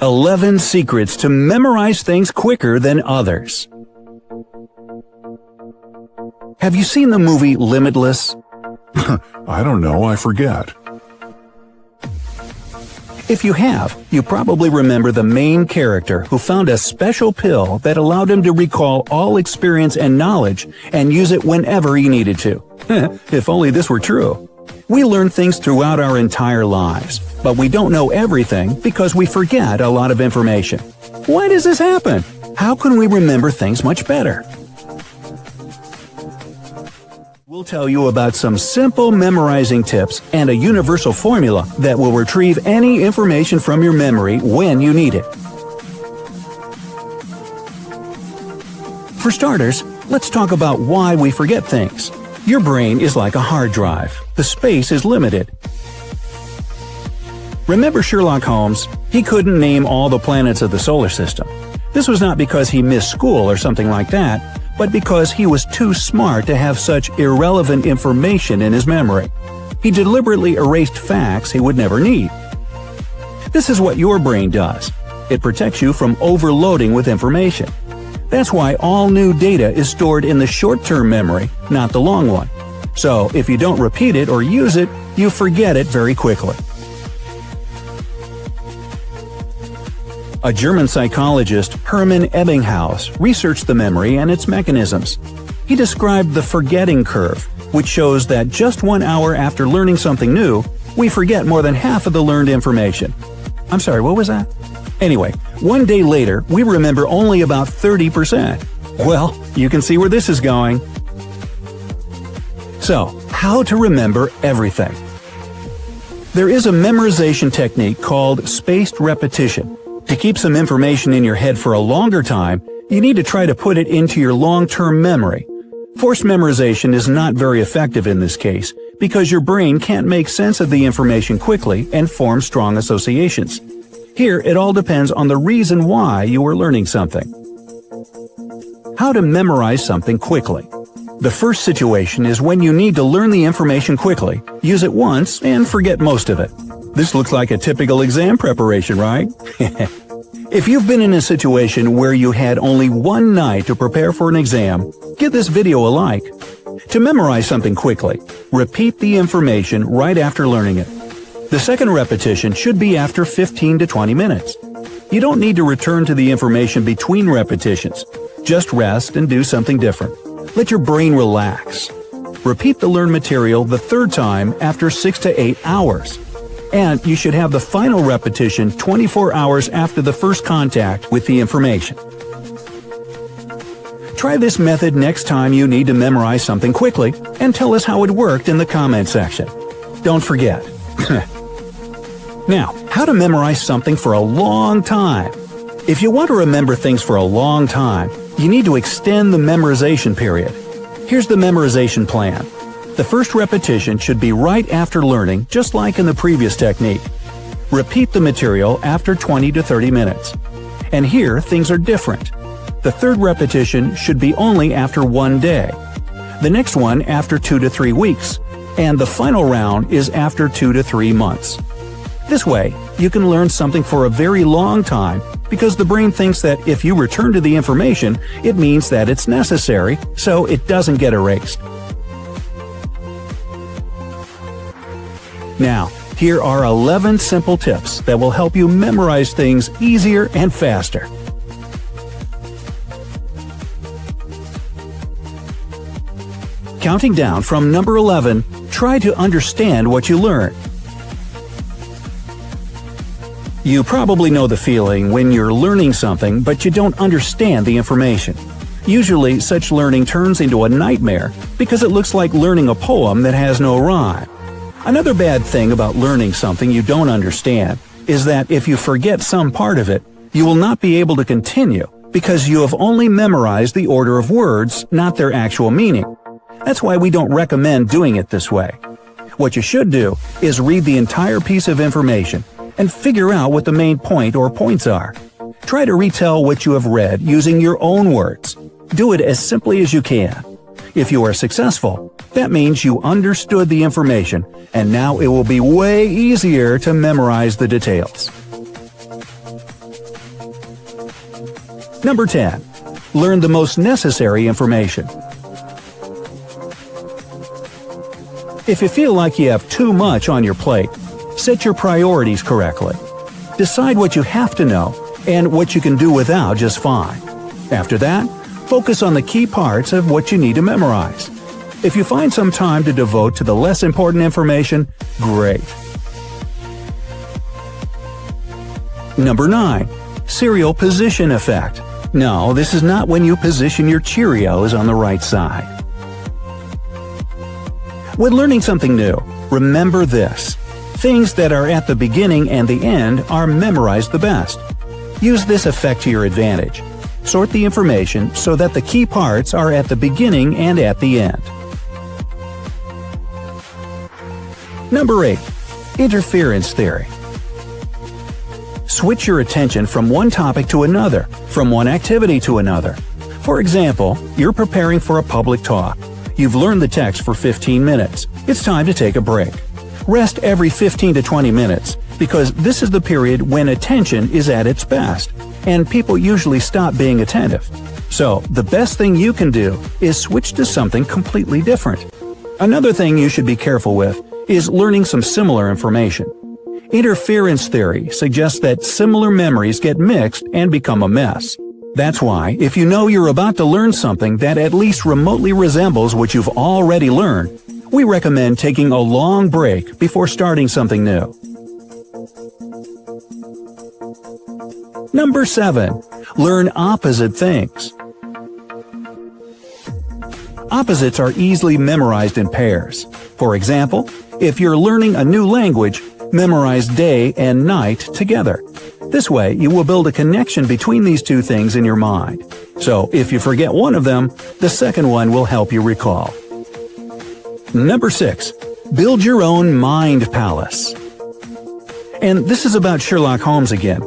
11 secrets to memorize things quicker than others. Have you seen the movie Limitless? I don't know, I forget. If you have, you probably remember the main character who found a special pill that allowed him to recall all experience and knowledge and use it whenever he needed to. If only this were true. We learn things throughout our entire lives, but we don't know everything because we forget a lot of information. Why does this happen? How can we remember things much better? We'll tell you about some simple memorizing tips and a universal formula that will retrieve any information from your memory when you need it. For starters, let's talk about why we forget things. Your brain is like a hard drive. The space is limited. Remember Sherlock Holmes? He couldn't name all the planets of the solar system. This was not because he missed school or something like that, but because he was too smart to have such irrelevant information in his memory. He deliberately erased facts he would never need. This is what your brain does. It protects you from overloading with information. That's why all new data is stored in the short-term memory, not the long one. So if you don't repeat it or use it, you forget it very quickly. A German psychologist, Hermann Ebbinghaus, researched the memory and its mechanisms. He described the forgetting curve, which shows that just 1 hour after learning something new, we forget more than half of the learned information. I'm sorry, what was that? Anyway, 1 day later, we remember only about 30%. Well, you can see where this is going. So, how to remember everything? There is a memorization technique called spaced repetition. To keep some information in your head for a longer time, you need to try to put it into your long-term memory. Forced memorization is not very effective in this case, because your brain can't make sense of the information quickly and form strong associations. Here, it all depends on the reason why you are learning something. How to memorize something quickly. The first situation is when you need to learn the information quickly, use it once, and forget most of it. This looks like a typical exam preparation, right? If you've been in a situation where you had only one night to prepare for an exam, give this video a like. To memorize something quickly, repeat the information right after learning it. The second repetition should be after 15 to 20 minutes. You don't need to return to the information between repetitions. Just rest and do something different. Let your brain relax. Repeat the learned material the third time after 6 to 8 hours. And you should have the final repetition 24 hours after the first contact with the information. Try this method next time you need to memorize something quickly, and tell us how it worked in the comment section. Don't forget. Now, how to memorize something for a long time. If you want to remember things for a long time, you need to extend the memorization period. Here's the memorization plan. The first repetition should be right after learning, just like in the previous technique. Repeat the material after 20 to 30 minutes. And here, things are different. The third repetition should be only after 1 day. The next one after 2 to 3 weeks. And the final round is after 2 to 3 months. This way, you can learn something for a very long time because the brain thinks that if you return to the information, it means that it's necessary, so it doesn't get erased. Now, here are 11 simple tips that will help you memorize things easier and faster. Counting down from number 11, try to understand what you learn. You probably know the feeling when you're learning something but you don't understand the information. Usually, such learning turns into a nightmare because it looks like learning a poem that has no rhyme. Another bad thing about learning something you don't understand is that if you forget some part of it, you will not be able to continue because you have only memorized the order of words, not their actual meaning. That's why we don't recommend doing it this way. What you should do is read the entire piece of information and figure out what the main point or points are. Try to retell what you have read using your own words. Do it as simply as you can. If you are successful, that means you understood the information, and now it will be way easier to memorize the details. Number 10. Learn the most necessary information. If you feel like you have too much on your plate, set your priorities correctly. Decide what you have to know and what you can do without just fine. After that, focus on the key parts of what you need to memorize. If you find some time to devote to the less important information, great. Number 9. Serial position effect. No, this is not when you position your Cheerios on the right side. When learning something new, remember this. Things that are at the beginning and the end are memorized the best. Use this effect to your advantage. Sort the information so that the key parts are at the beginning and at the end. Number 8. Interference theory. Switch your attention from one topic to another, from one activity to another. For example, you're preparing for a public talk. You've learned the text for 15 minutes. It's time to take a break. Rest every 15 to 20 minutes, because this is the period when attention is at its best, and people usually stop being attentive. So, the best thing you can do is switch to something completely different. Another thing you should be careful with is learning some similar information. Interference theory suggests that similar memories get mixed and become a mess. That's why, if you know you're about to learn something that at least remotely resembles what you've already learned, we recommend taking a long break before starting something new. Number 7. Learn opposite things. Opposites are easily memorized in pairs. For example, if you're learning a new language, memorize day and night together. This way, you will build a connection between these two things in your mind. So, if you forget one of them, the second one will help you recall. Number 6. Build your own mind palace. And this is about Sherlock Holmes again.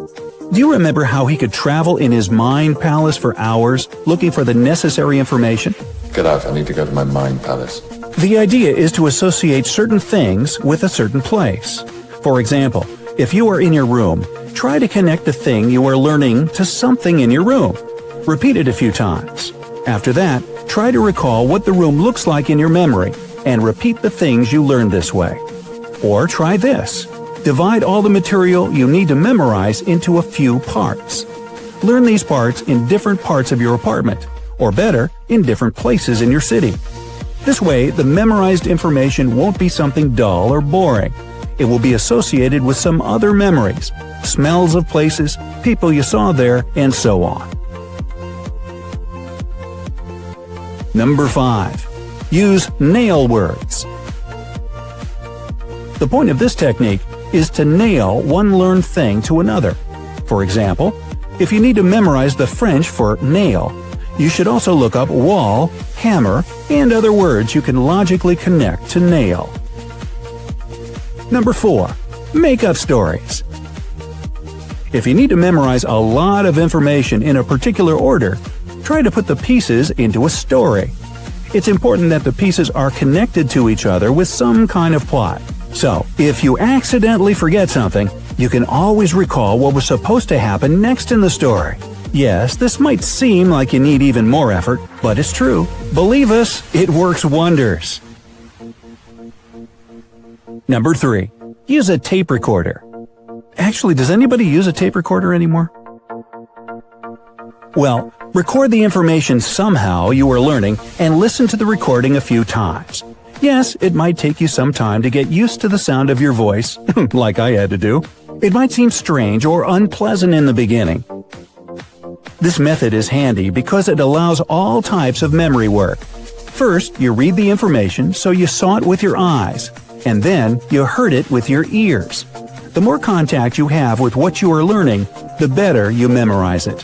Do you remember how he could travel in his mind palace for hours looking for the necessary information? Get out, I need to go to my mind palace. The idea is to associate certain things with a certain place. For example, if you are in your room, try to connect the thing you are learning to something in your room. Repeat it a few times. After that, try to recall what the room looks like in your memory and repeat the things you learned this way. Or try this. Divide all the material you need to memorize into a few parts. Learn these parts in different parts of your apartment, or better, in different places in your city. This way, the memorized information won't be something dull or boring. It will be associated with some other memories, smells of places, people you saw there, and so on. Number 5. Use nail words. The point of this technique is to nail one learned thing to another. For example, if you need to memorize the French for nail, you should also look up wall, hammer, and other words you can logically connect to nail. Number 4. Make up stories. If you need to memorize a lot of information in a particular order, try to put the pieces into a story. It's important that the pieces are connected to each other with some kind of plot. So, if you accidentally forget something, you can always recall what was supposed to happen next in the story. Yes, this might seem like you need even more effort, but it's true. Believe us, it works wonders. Number 3. Use a tape recorder. Actually, does anybody use a tape recorder anymore? Well, record the information somehow you are learning and listen to the recording a few times. Yes, it might take you some time to get used to the sound of your voice, like I had to do. It might seem strange or unpleasant in the beginning. This method is handy because it allows all types of memory work. First, you read the information so you saw it with your eyes, and then you heard it with your ears. The more contact you have with what you are learning, the better you memorize it.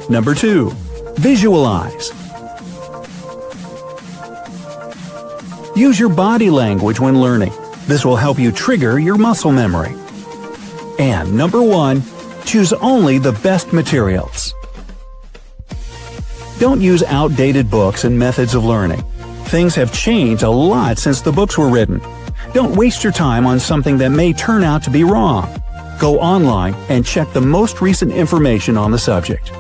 Number 2. Visualize. Use your body language when learning. This will help you trigger your muscle memory. And number 1. Choose only the best materials. Don't use outdated books and methods of learning. Things have changed a lot since the books were written. Don't waste your time on something that may turn out to be wrong. Go online and check the most recent information on the subject.